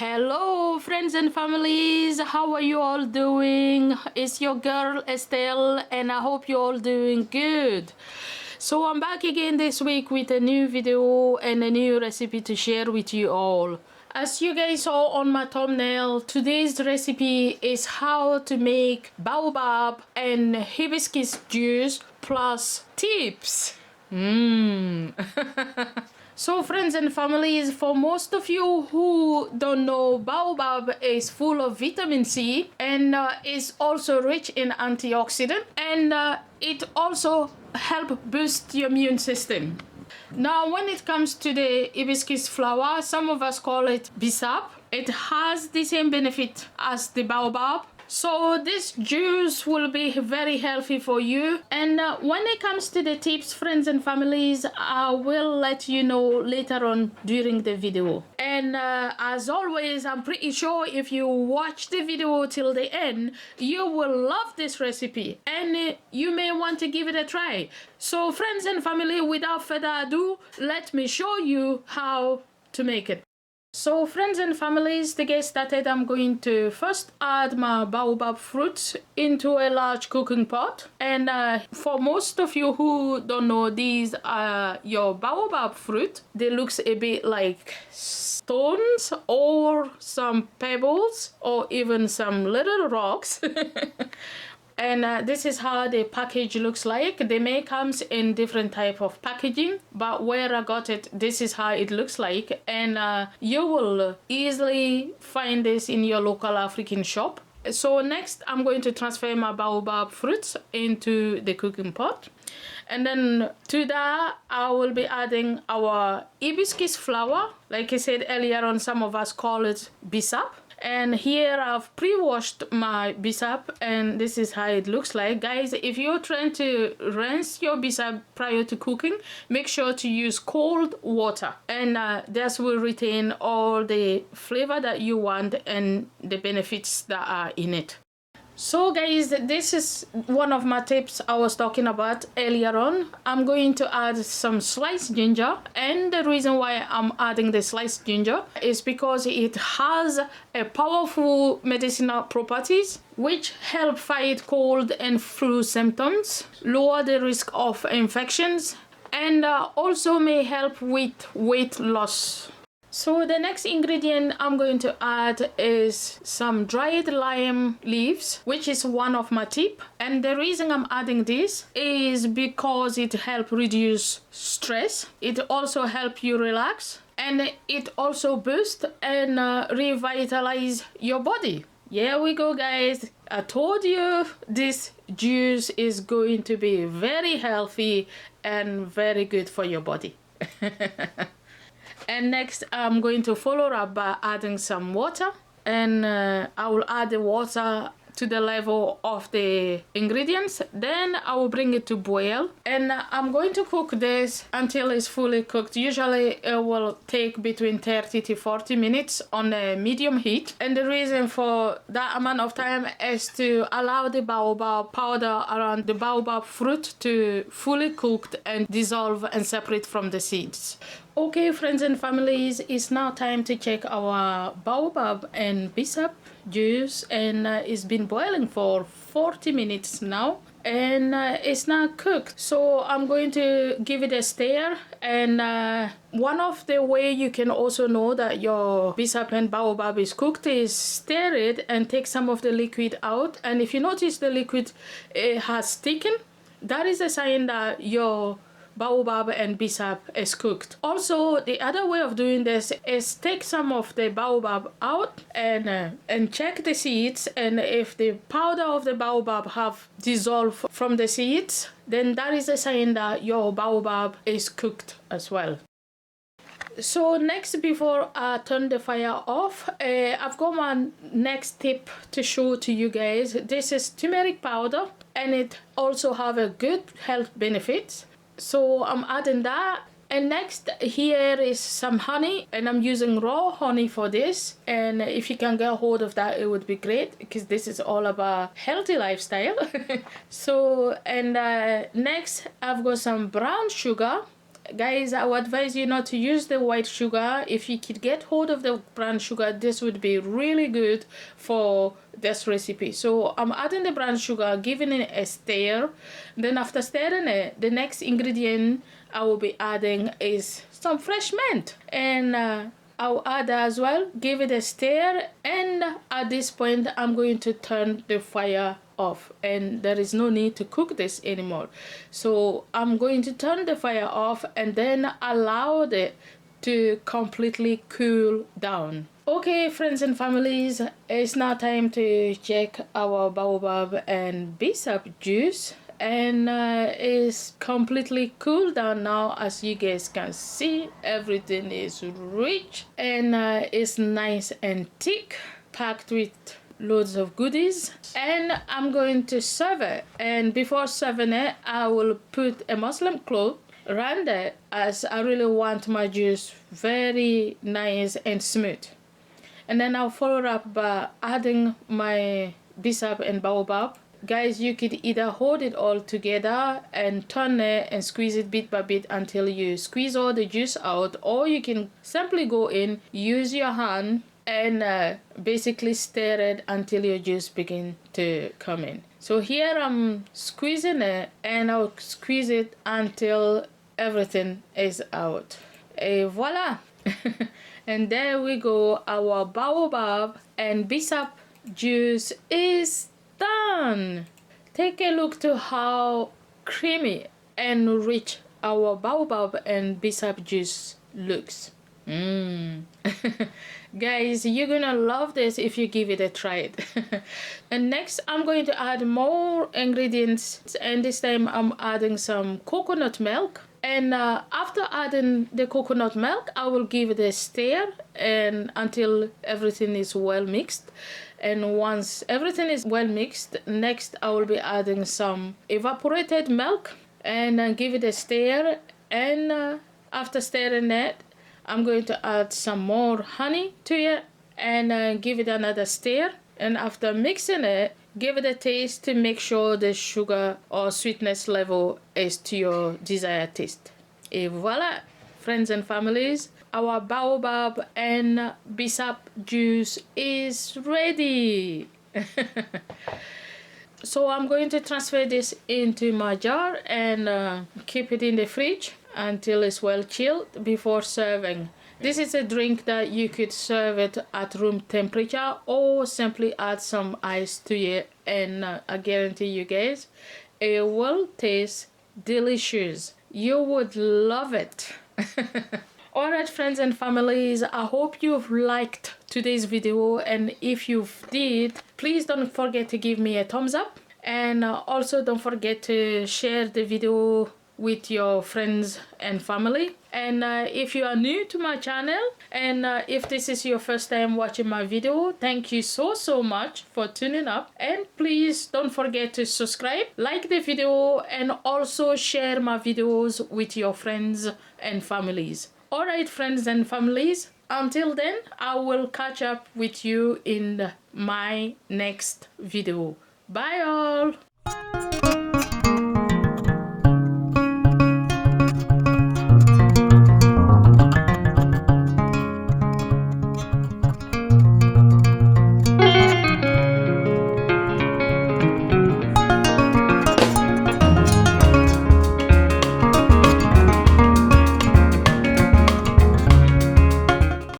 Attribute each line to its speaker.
Speaker 1: Hello friends and families, how are you all doing? It's your girl Estelle and I hope you're all doing good. So I'm back again this week with a new video and a new recipe to share with you all. As you guys saw on my thumbnail, today's recipe is how to make baobab and hibiscus juice plus tips. So friends and families, for most of you who don't know, baobab is full of vitamin C and is also rich in antioxidant, and it also help boost your immune system. Now when it comes to the hibiscus flower, some of us call it bissap. It has the same benefit as the baobab. So this juice will be very healthy for you. And when it comes to the tips, friends and families, I will let you know later on during the video. And as always, I'm pretty sure if you watch the video till the end, you will love this recipe and you may want to give it a try. So friends and family, without further ado, let me show you how to make it. So friends and families, to get started, I'm going to first add my baobab fruits into a large cooking pot. And for most of you who don't know, these are your baobab fruit. They looks a bit like stones or some pebbles or even some little rocks. And this is how the package looks like. They may comes in different type of packaging, but where I got it, this is how it looks like. And you will easily find this in your local African shop. So next, I'm going to transfer my baobab fruits into the cooking pot. And then to that, I will be adding our hibiscus flower. Like I said earlier on, some of us call it bissap. And here I've pre-washed my bissap and this is how it looks like. Guys, if you're trying to rinse your bissap prior to cooking, make sure to use cold water, and this will retain all the flavor that you want and the benefits that are in it. So guys, this is one of my tips I was talking about earlier on. I'm going to add some sliced ginger, and the reason why I'm adding the sliced ginger is because it has a powerful medicinal properties which help fight cold and flu symptoms, lower the risk of infections, and also may help with weight loss. So the next ingredient I'm going to add is some dried lime leaves, which is one of my tips. And the reason I'm adding this is because it helps reduce stress. It also helps you relax, and it also boosts and revitalize your body. Here we go, guys. I told you this juice is going to be very healthy and very good for your body. And next, I'm going to follow up by adding some water, and I will add the water to the level of the ingredients. Then I will bring it to boil, and I'm going to cook this until it's fully cooked. Usually it will take between 30 to 40 minutes on a medium heat, and the reason for that amount of time is to allow the baobab powder around the baobab fruit to fully cooked and dissolve and separate from the seeds. Okay, friends and families, it's now time to check our baobab and bissap juice, and it's been boiling for 40 minutes now, and it's not cooked. So I'm going to give it a stir, and one of the way you can also know that your bissap and baobab is cooked is stir it and take some of the liquid out, and if you notice the liquid has thickened, that is a sign that your baobab and bissap is cooked. Also, the other way of doing this is take some of the baobab out and check the seeds, and if the powder of the baobab have dissolved from the seeds, then that is a sign that your baobab is cooked as well. So next, before I turn the fire off, I've got my next tip to show to you guys. This is turmeric powder, and it also have a good health benefits. So I'm adding that. And next here is some honey, and I'm using raw honey for this, and if you can get a hold of that, it would be great, because this is all about healthy lifestyle. So, and next I've got some brown sugar, guys, I would advise you not to use the white sugar. If you could get hold of the brown sugar, this would be really good for this recipe. So I'm adding the brown sugar, giving it a stir. Then after stirring it, the next ingredient I will be adding is some fresh mint, and I'll add as well, give it a stir, and at this point I'm going to turn the fire off, and there is no need to cook this anymore. So I'm going to turn the fire off and then allow it to completely cool down. Okay, friends and families, it's now time to check our Baobab and Bissap juice, and it's completely cooled down now. As you guys can see, everything is rich and it's nice and thick, packed with loads of goodies, and I'm going to serve it. And before serving it, I will put a muslin cloth around it, as I really want my juice very nice and smooth. And then I'll follow up by adding my Bissap and Baobab. Guys, you could either hold it all together and turn it and squeeze it bit by bit until you squeeze all the juice out, or you can simply go in, use your hand, and basically stir it until your juice begin to come in. So here I'm squeezing it, and I'll squeeze it until everything is out. Et voila! And there we go, our Baobab and Bissap juice is done. Take a look to how creamy and rich our Baobab and Bissap juice looks. Guys, you're gonna love this if you give it a try. And next I'm going to add more ingredients, and this time I'm adding some coconut milk. And after adding the coconut milk, I will give it a stir and until everything is well mixed. And once everything is well mixed, next I will be adding some evaporated milk and give it a stir. And after stirring it, I'm going to add some more honey to it and give it another stir. And after mixing it, give it a taste to make sure the sugar or sweetness level is to your desired taste. Et voila, friends and families, our Baobab and Bissap juice is ready. So I'm going to transfer this into my jar and keep it in the fridge until it's well chilled before serving. This is a drink that you could serve it at room temperature or simply add some ice to it, and I guarantee you guys, it will taste delicious. You would love it. Alright, friends and families, I hope you've liked today's video, and if you did, please don't forget to give me a thumbs up, and also don't forget to share the video with your friends and family. And if you are new to my channel, and if this is your first time watching my video, thank you so much for tuning up, and please don't forget to subscribe, like the video, and also share my videos with your friends and families. Alright, friends and families, until then, I will catch up with you in my next video. Bye all!